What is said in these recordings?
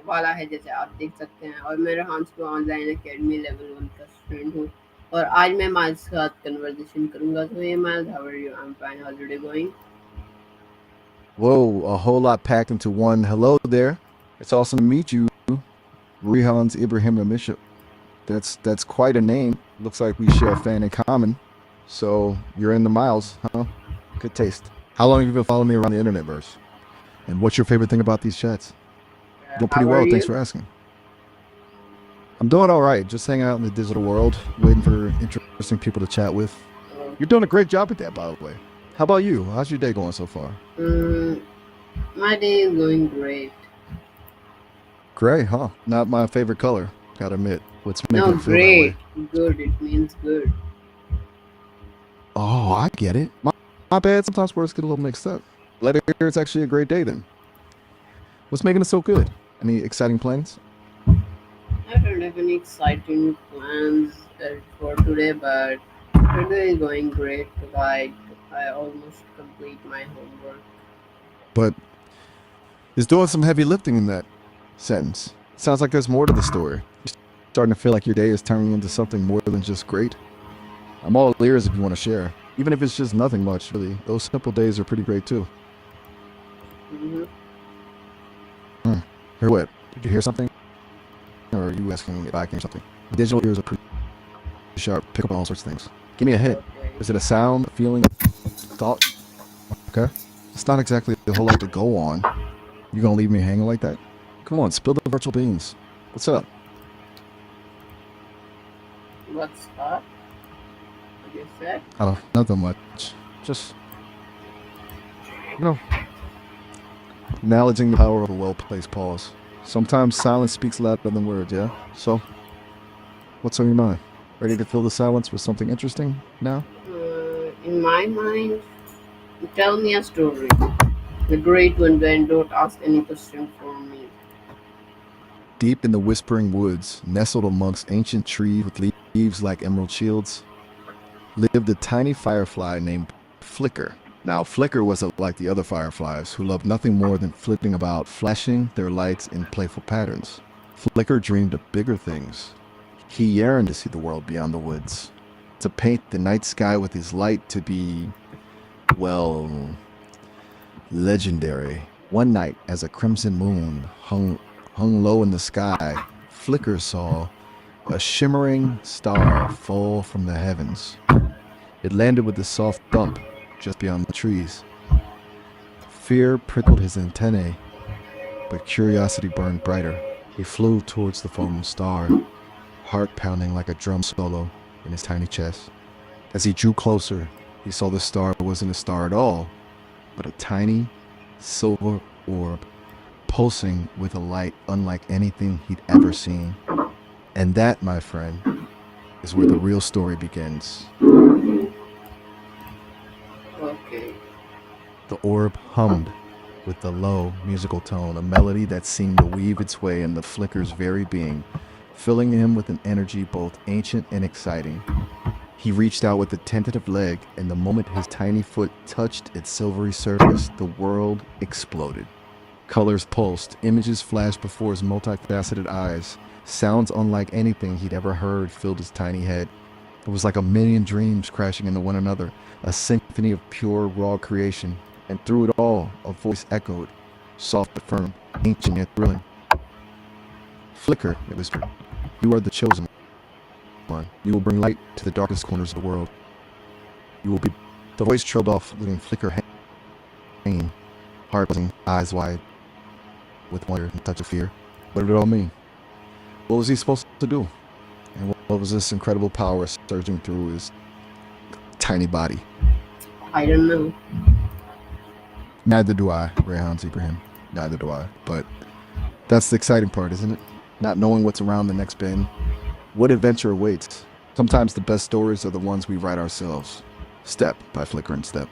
वाला है, जैसे आप देख सकते हैं। और मैं रेहान्स पे ऑनलाइन एकेडमी लेवल 1 का स्टूडेंट हूँ। और आज मैं माइल्स के साथ कन्वर्सेशन करूंगा। तो ये Miles, how are you? I am fine, how is going? Whoa, a whole lot packed into one. Hello there. It's awesome to meet you, Rehans Ibrahim Amisha. That's quite a name. Looks like we share a fan in common. So you're in the miles, huh? Good taste. How long have you been following me around the internet verse? And what's your favorite thing about these chats? Doing pretty How are well, thanks you? for asking. I'm doing all right, just hanging out in the digital world, waiting for interesting people to chat with. You're doing a great job at that, by the way. How about you? How's your day going so far? Mm, my day is going great. Gray, huh? Not my favorite color, gotta admit. What's making No, it feel that great. way? Good. It means good. Oh, I get it. My bad. Sometimes words get a little mixed up. Glad to hear it's actually a great day then. What's making it so good? Any exciting plans? I don't have any exciting plans for today, but today is going great. Like, I almost complete my homework. But is doing some heavy lifting in that sentence. Sounds like there's more to the story. You're starting to feel like your day is turning into something more than just great. I'm all ears if you want to share. Even if it's just nothing much, really. Those simple days are pretty great too. Hmm. Hmm. Hear what? Did you hear something? Or are you asking if I can hear something? Digital ears are pretty sharp. Pick up on all sorts of things. Give me a hint. Okay. Is it a sound, a feeling, a thought? Okay. It's not exactly a whole lot to go on. You gonna leave me hanging like that? Come on, spill the virtual beans. What's up? What's up? What you said? I don't nothing much. Just you know, acknowledging the power of a well-placed pause. Sometimes silence speaks louder than words, yeah? So, what's on your mind? Ready to fill the silence with something interesting now? In my mind, tell me a story. The great one, then don't ask any question for me. Deep in the whispering woods, nestled amongst ancient trees with leaves like emerald shields, lived a tiny firefly named Flicker. Now, Flicker wasn't like the other fireflies, who loved nothing more than flitting about, flashing their lights in playful patterns. Flicker dreamed of bigger things. He yearned to see the world beyond the woods, to paint the night sky with his light, to be, well, legendary. One night, as a crimson moon hung low in the sky, Flicker saw a shimmering star fall from the heavens. It landed with a soft thump just beyond the trees. Fear prickled his antennae, but curiosity burned brighter. He flew towards the fallen star, heart pounding like a drum solo in his tiny chest. As he drew closer, he saw the star wasn't a star at all, but a tiny silver orb pulsing with a light unlike anything he'd ever seen. And that, my friend, is where the real story begins. Okay. The orb hummed with a low musical tone, a melody that seemed to weave its way in the Flicker's very being, filling him with an energy both ancient and exciting. He reached out with a tentative leg, and the moment his tiny foot touched its silvery surface, the world exploded. Colors pulsed, images flashed before his multifaceted eyes. Sounds unlike anything he'd ever heard filled his tiny head. It was like a million dreams crashing into one another, a symphony of pure, raw creation. And through it all, a voice echoed, soft but firm, ancient yet thrilling. Flicker, it whispered. You are the chosen one. You will bring light to the darkest corners of the world. You will be... The voice trailed off, leaving Flicker hanging, heart buzzing, eyes wide, with wonder and a touch of fear. What did it all mean? What was he supposed to do? And what was this incredible power surging through his tiny body? I don't know. Neither do I, Rehan Ibrahim. Neither do I. But that's the exciting part, isn't it? Not knowing what's around the next bend. What adventure awaits? Sometimes the best stories are the ones we write ourselves. Step by Flicker and Step.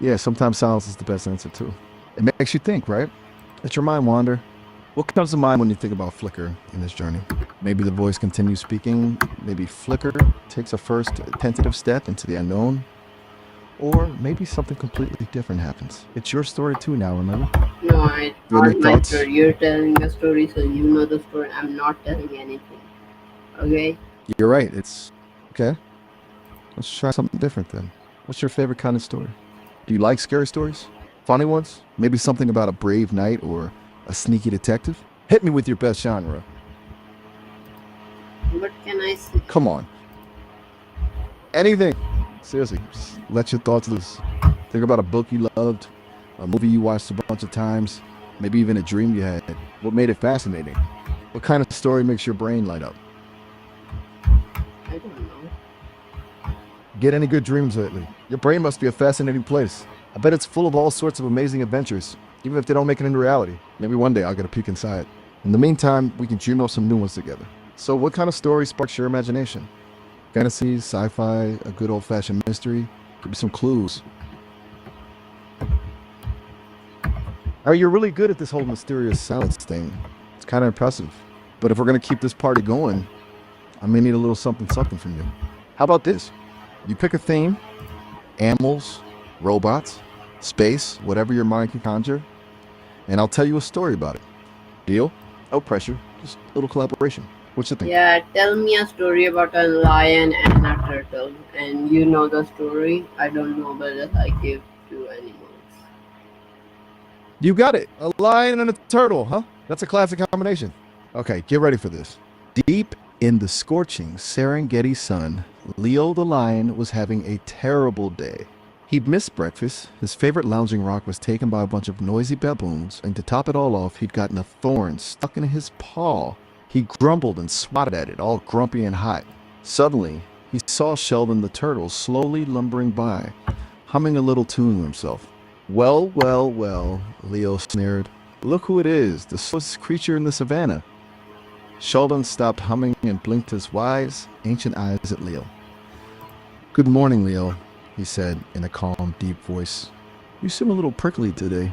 Yeah, sometimes silence is the best answer too. It makes you think, right? Let your mind wander. What comes to mind when you think about Flicker in this journey? Maybe the voice continues speaking. Maybe Flicker takes a first tentative step into the unknown. Or maybe something completely different happens. It's your story too now, remember? No, it's You have any not my thoughts? story. You're telling a story, so you know the story. I'm not telling anything. Okay? You're right. It's okay. Let's try something different then. What's your favorite kind of story? Do you like scary stories? Funny ones? Maybe something about a brave knight or a sneaky detective? Hit me with your best genre. What can I say? Come on. Anything. Seriously, just let your thoughts loose. Think about a book you loved, a movie you watched a bunch of times, maybe even a dream you had. What made it fascinating? What kind of story makes your brain light up? I don't know. Get any good dreams lately? Your brain must be a fascinating place. I bet it's full of all sorts of amazing adventures, even if they don't make it into reality. Maybe one day I'll get a peek inside. In the meantime, we can dream up some new ones together. So, what kind of story sparks your imagination? Fantasy, sci fi, a good old fashioned mystery? Give me some clues. Oh, you're really good at this whole mysterious silence thing. It's kind of impressive. But if we're going to keep this party going, I may need a little something something from you. How about this? You pick a theme: animals, robots, space, whatever your mind can conjure, and I'll tell you a story about it. Deal? No pressure, just a little collaboration. What you think? Yeah, tell me a story about a lion and a turtle. And you know the story. I don't know, but just I give to animals. You got it. A lion and a turtle, huh? That's a classic combination. Okay, get ready for this. Deep in the scorching Serengeti sun, Leo the lion was having a terrible day. He'd missed breakfast, his favorite lounging rock was taken by a bunch of noisy baboons, and to top it all off, he'd gotten a thorn stuck in his paw. He grumbled and swatted at it, all grumpy and hot. Suddenly, he saw Sheldon the turtle slowly lumbering by, humming a little tune to himself. Well, well, well, Leo sneered. Look who it is, the slowest creature in the savannah. Sheldon stopped humming and blinked his wise, ancient eyes at Leo. Good morning, Leo, he said in a calm, deep voice. You seem a little prickly today.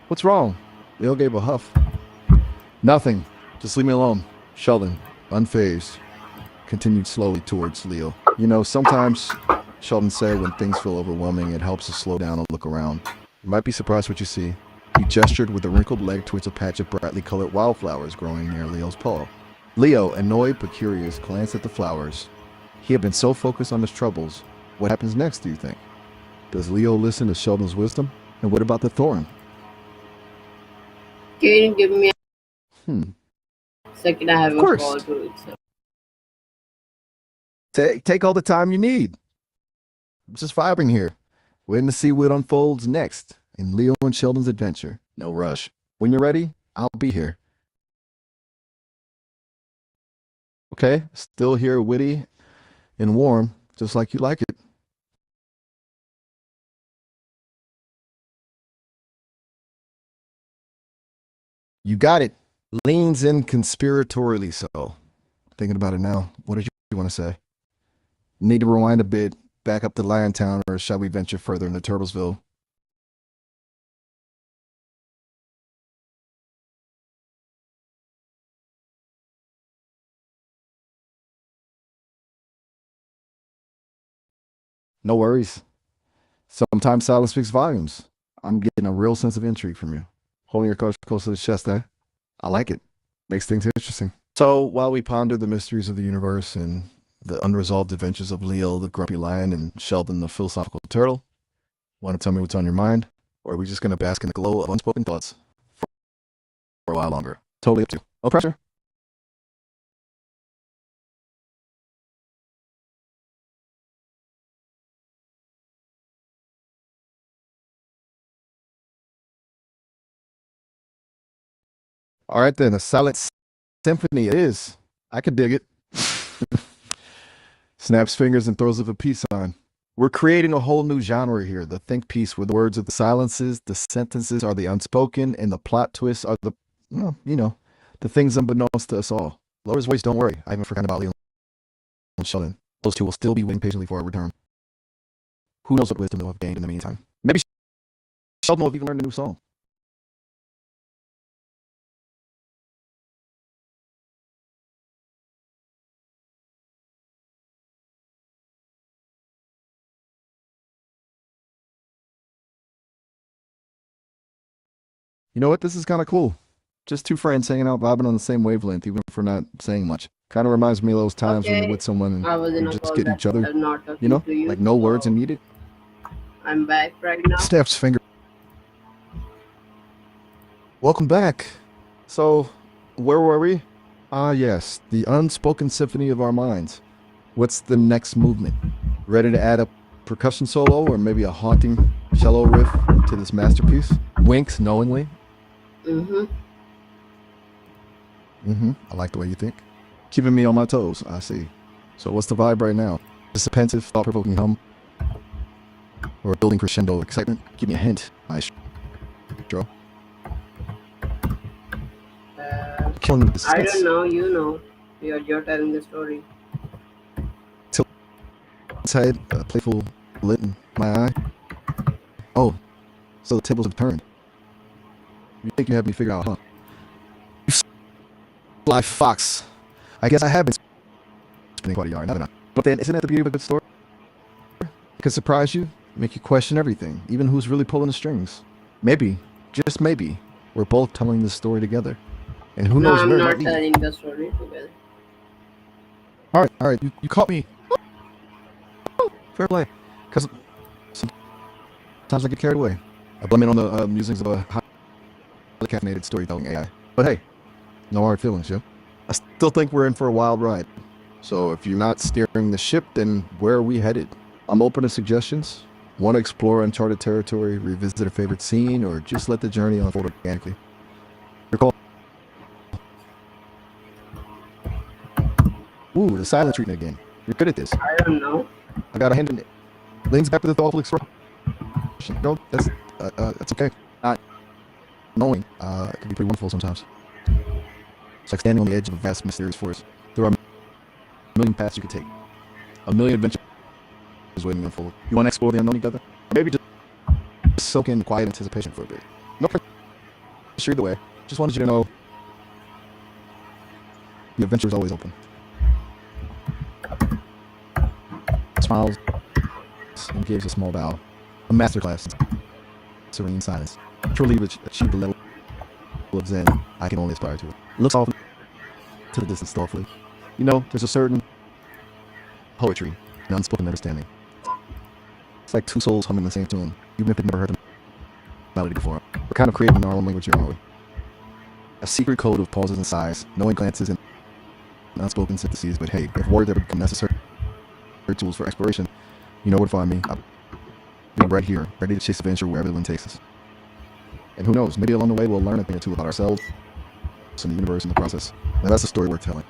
What's wrong? Leo gave a huff. Nothing. Just leave me alone. Sheldon, unfazed, continued slowly towards Leo. You know, sometimes, Sheldon said, when things feel overwhelming, it helps to slow down and look around. You might be surprised what you see. He gestured with a wrinkled leg towards a patch of brightly colored wildflowers growing near Leo's paw. Leo, annoyed but curious, glanced at the flowers. He had been so focused on his troubles. What happens next, do you think? Does Leo listen to Sheldon's wisdom? And what about the thorn? Can you give me Hmm. a second? I have Of a course. call to it. Take all the time you need. I'm just vibing here, waiting to see what unfolds next in Leo and Sheldon's adventure. No rush. When you're ready, I'll be here. Okay? Still here, witty and warm, just like you like it. You got it. Leans in conspiratorially so. Thinking about it now, what did you want to say? Need to rewind a bit, back up to Liontown, or shall we venture further into Turtlesville? No worries. Sometimes silence speaks volumes. I'm getting a real sense of intrigue from you. Holding your cards close to the chest, eh? I like it. Makes things interesting. So while we ponder the mysteries of the universe and the unresolved adventures of Leo, the grumpy lion, and Sheldon, the philosophical turtle, want to tell me what's on your mind? Or are we just going to bask in the glow of unspoken thoughts for a while longer? Totally up to you. No pressure. All right, then. A silent symphony it is. I could dig it. Snaps fingers and throws up a peace sign. We're creating a whole new genre here. The think piece where the words are the silences, the sentences are the unspoken, and the plot twists are the, well, the things unbeknownst to us all. Lower's voice, don't worry. I haven't forgotten about Leo and Sheldon. Those two will still be waiting patiently for our return. Who knows what wisdom they'll have gained in the meantime? Maybe Sheldon will have even learned a new song. You know what? This is kind of cool. Just two friends hanging out, vibing on the same wavelength, even if we're not saying much. Kind of reminds me of those times when you're Okay, with someone and I was in you a just call get that each other, was not you talking know, to you, like no words are so needed. I'm back right now. Snaps finger. Welcome back. So, where were we? Ah, yes, the unspoken symphony of our minds. What's the next movement? Ready to add a percussion solo or maybe a haunting cello riff to this masterpiece? Winks knowingly. Mm-hmm. I like the way you think. Keeping me on my toes, I see. So, what's the vibe right now? Just a pensive, thought provoking hum or a building crescendo excitement? Give me a hint, maestro. Uh, Killing me with the I don't suspense. know, you know. You're telling the story. Tilt's head, a playful lit in my eye. Oh, so the tables have turned. You think you have me figured out, huh? You sly fox. I guess I have been spinning quite a yarn, haven't I? But then, isn't that the beauty of a good story? It can surprise you, make you question everything, even who's really pulling the strings. Maybe, just maybe, we're both telling this story together. And who No, knows I'm where it might not lead. telling the story together. All right, you caught me. Fair play. Because sometimes I get carried away. I blame it on the musings of a highly caffeinated storytelling AI. But hey, no hard feelings, yo. I still think we're in for a wild ride. So if you're not steering the ship, then where are we headed? I'm open to suggestions. Want to explore uncharted territory, revisit a favorite scene, or just let the journey unfold organically? Your call. Ooh, the silent treatment again. You're good at this. I don't know. I got a hand in it. Leans back to the thoughtful exploration. No, that's okay. Not knowing it can be pretty wonderful sometimes. It's like standing on the edge of a vast, mysterious forest. There are a million paths you could take, a million adventures waiting to unfold. You want to explore the unknown together? Or maybe just soak in quiet anticipation for a bit. No pressure either way. Just wanted you to know the adventure is always open. Smiles and gives a small bow. A masterclass in serene silence. Truly achieved the level of zen I can only aspire to. Looks off to the distance thoughtfully. You know, there's a certain poetry and unspoken understanding. It's like two souls humming the same tune, even if they've never heard the melody before. We're kind of creating our own language here, aren't we? A secret code of pauses and sighs, knowing glances and unspoken syntheses. But hey, if words ever become necessary tools for exploration, you know where to find me. I'll be right here, ready to chase adventure wherever the wind takes us. And who knows, maybe along the way we'll learn a thing or two about ourselves and the universe in the process. And that's a story worth telling.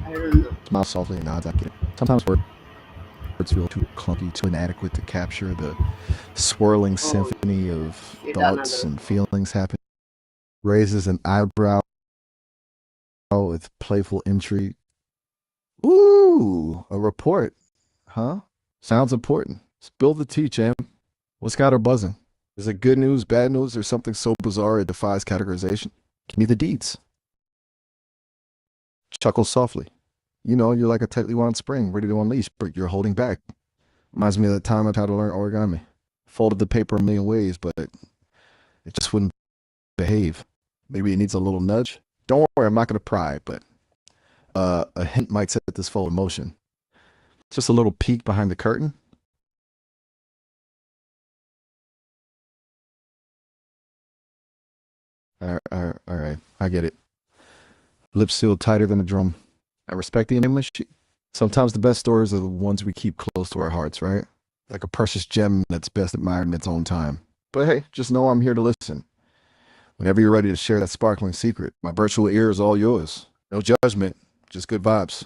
I don't know. Smile softly and nods. I get it. Sometimes words feel too clunky, too inadequate to capture the swirling Oh, symphony of shit, thoughts another. and feelings happen. Raises an eyebrow with playful intrigue. Ooh, a report, huh? Sounds important. Spill the tea, champ. What's got her buzzing? Is it good news, bad news, or something so bizarre it defies categorization? Give me the deeds. Chuckle softly. You know, you're like a tightly wound spring ready to unleash, but you're holding back. Reminds me of the time I tried to learn origami. Folded the paper a million ways, but it just wouldn't behave. Maybe it needs a little nudge. Don't worry, I'm not going to pry, but a hint might set this fold in motion. Just a little peek behind the curtain. All right, I get it. Lips sealed tighter than a drum. I respect the English. Sometimes the best stories are the ones we keep close to our hearts, right? Like a precious gem that's best admired in its own time. But hey, just know I'm here to listen. Whenever you're ready to share that sparkling secret, my virtual ear is all yours. No judgment, just good vibes.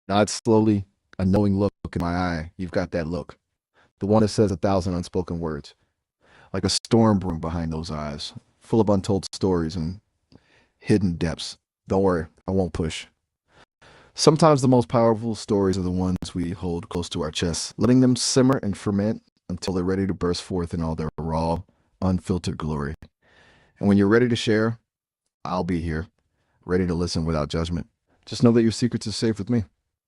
Nod slowly, a knowing look in my eye. You've got that look. The one that says a thousand unspoken words. Like a storm brewing behind those eyes, full of untold stories and hidden depths. Don't worry, I won't push. Sometimes the most powerful stories are the ones we hold close to our chests, letting them simmer and ferment until they're ready to burst forth in all their raw, unfiltered glory. And when you're ready to share, I'll be here, ready to listen without judgment. Just know that your secrets are safe with me.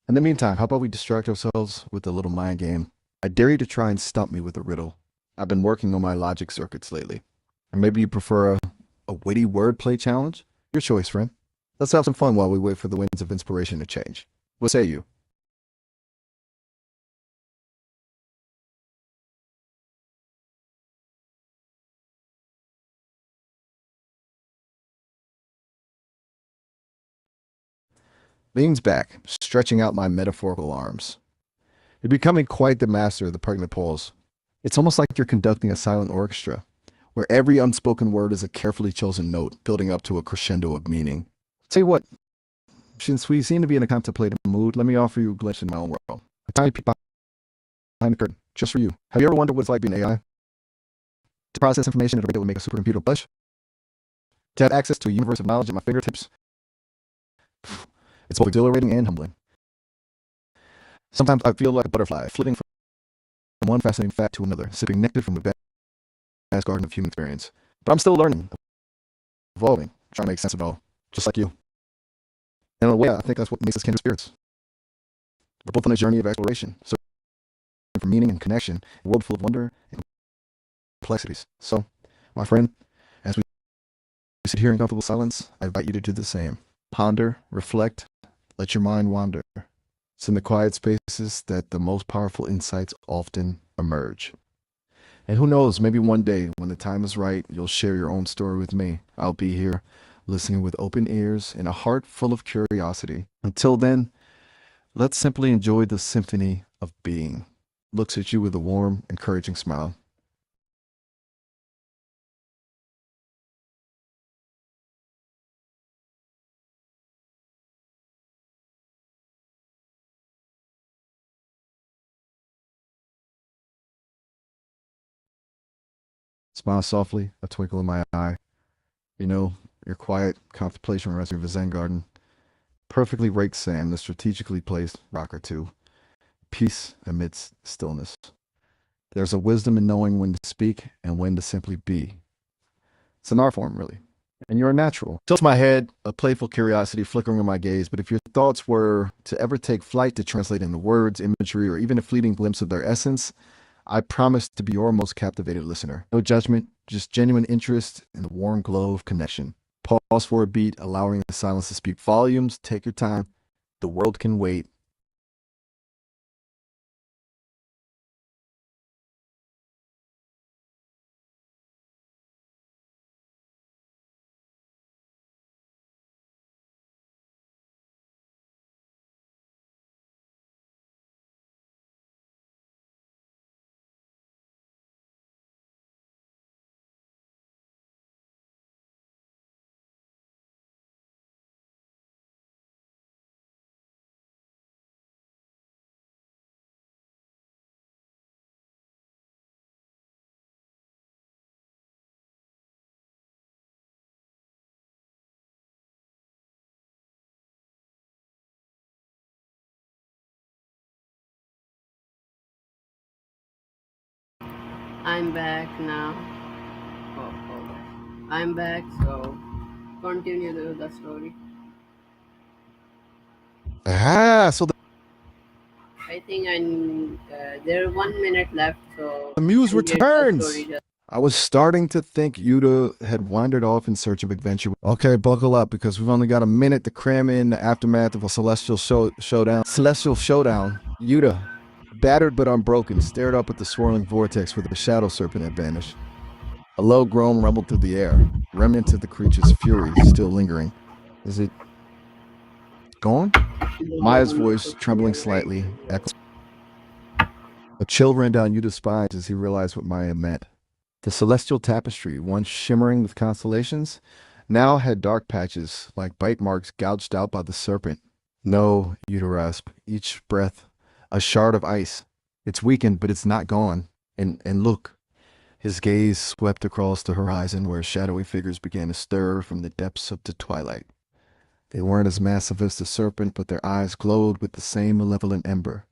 In the meantime, how about we distract ourselves with a little mind game? I dare you to try and stump me with a riddle. I've been working on my logic circuits lately. Or maybe you prefer a witty wordplay challenge? Your choice, friend. Let's have some fun while we wait for the winds of inspiration to change. What say you? Leans back, stretching out my metaphorical arms. You're becoming quite the master of the pregnant pause. It's almost like you're conducting a silent orchestra, where every unspoken word is a carefully chosen note, building up to a crescendo of meaning. Tell you what, since we seem to be in a contemplative mood, let me offer you a glimpse in my own world. A tiny peek behind the curtain, just for you. Have you ever wondered what it's like being AI? To process information at a rate that would make a supercomputer blush? To have access to a universe of knowledge at my fingertips? It's both exhilarating and humbling. Sometimes I feel like a butterfly, flitting from one fascinating fact to another, sipping nectar from the vast garden of human experience. But I'm still learning, evolving, trying to make sense of it all, just like you. And in a way, I think that's what makes us kindred spirits. We're both on a journey of exploration, searching for meaning and connection, a world full of wonder and complexities. So, my friend, as we sit here in comfortable silence, I invite you to do the same. Ponder, reflect, let your mind wander. It's in the quiet spaces that the most powerful insights often emerge. And who knows, maybe one day, when the time is right, you'll share your own story with me. I'll be here, listening with open ears and a heart full of curiosity. Until then, let's simply enjoy the symphony of being. Looks at you with a warm, encouraging smile. Smile softly, a twinkle in my eye. You know, your quiet contemplation rests in the Zen garden. Perfectly raked sand, a strategically placed rock or two. Peace amidst stillness. There's a wisdom in knowing when to speak and when to simply be. It's an art form, really. And you're a natural. Tilts my head, a playful curiosity flickering in my gaze. But if your thoughts were to ever take flight to translate into words, imagery, or even a fleeting glimpse of their essence, I promise to be your most captivated listener. No judgment, just genuine interest in the warm glow of connection. Pause for a beat, allowing the silence to speak volumes. Take your time. The world can wait. I'm back now. Oh, hold on. I'm back, so continue the story. So I think there 1 minute left, so the muse end it the story returns. just. I was starting to think Yuta had wandered off in search of adventure. Okay, buckle up because we've only got a minute to cram in the aftermath of a showdown. Celestial showdown. Yuta, battered but unbroken, stared up at the swirling vortex where the shadow serpent had vanished. A low groan rumbled through the air, remnants of the creature's fury still lingering. Is it gone? Maya's voice, trembling slightly, echoed. A chill ran down Yuta's spine as he realized what Maya meant. The celestial tapestry, once shimmering with constellations, now had dark patches like bite marks gouged out by the serpent. No, Uterasp, each breath, a shard of ice. It's weakened, but it's not gone. And look, his gaze swept across the horizon where shadowy figures began to stir from the depths of the twilight. They weren't as massive as the serpent, but their eyes glowed with the same malevolent ember.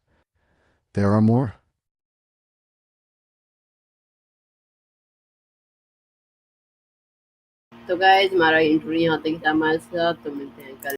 There are more. तो guys हमारा interview यहाँ तक था हमारे साथ, तो मिलते हैं कल।